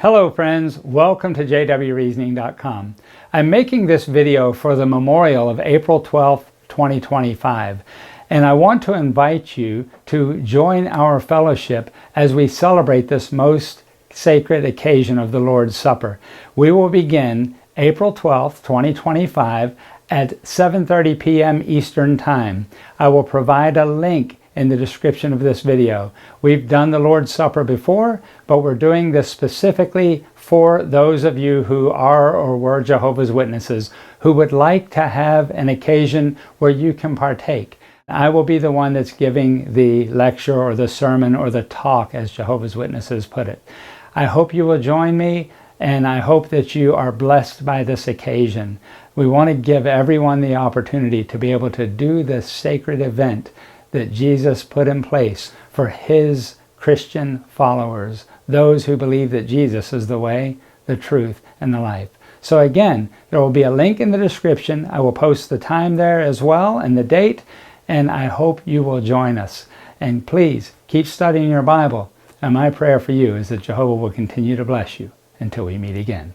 Hello friends, welcome to jwreasoning.com. I'm making this video for the memorial of April 12th, 2025, and I want to invite you to join our fellowship as we celebrate this most sacred occasion of the Lord's Supper. We will begin April 12th, 2025 at 7:30 p.m. Eastern Time. I will provide a link in the description of this video. We've done the Lord's Supper before, but we're doing this specifically for those of you who are or were Jehovah's Witnesses who would like to have an occasion where you can partake. I will be the one that's giving the lecture or the sermon or the talk, as Jehovah's Witnesses put it. I hope you will join me, and I hope that you are blessed by this occasion. We want to give everyone the opportunity to be able to do this sacred event that Jesus put in place for his Christian followers, those who believe that Jesus is the way, the truth, and the life. So again, there will be a link in the description. I will post the time there as well and the date, and I hope you will join us. And please keep studying your Bible. And my prayer for you is that Jehovah will continue to bless you until we meet again.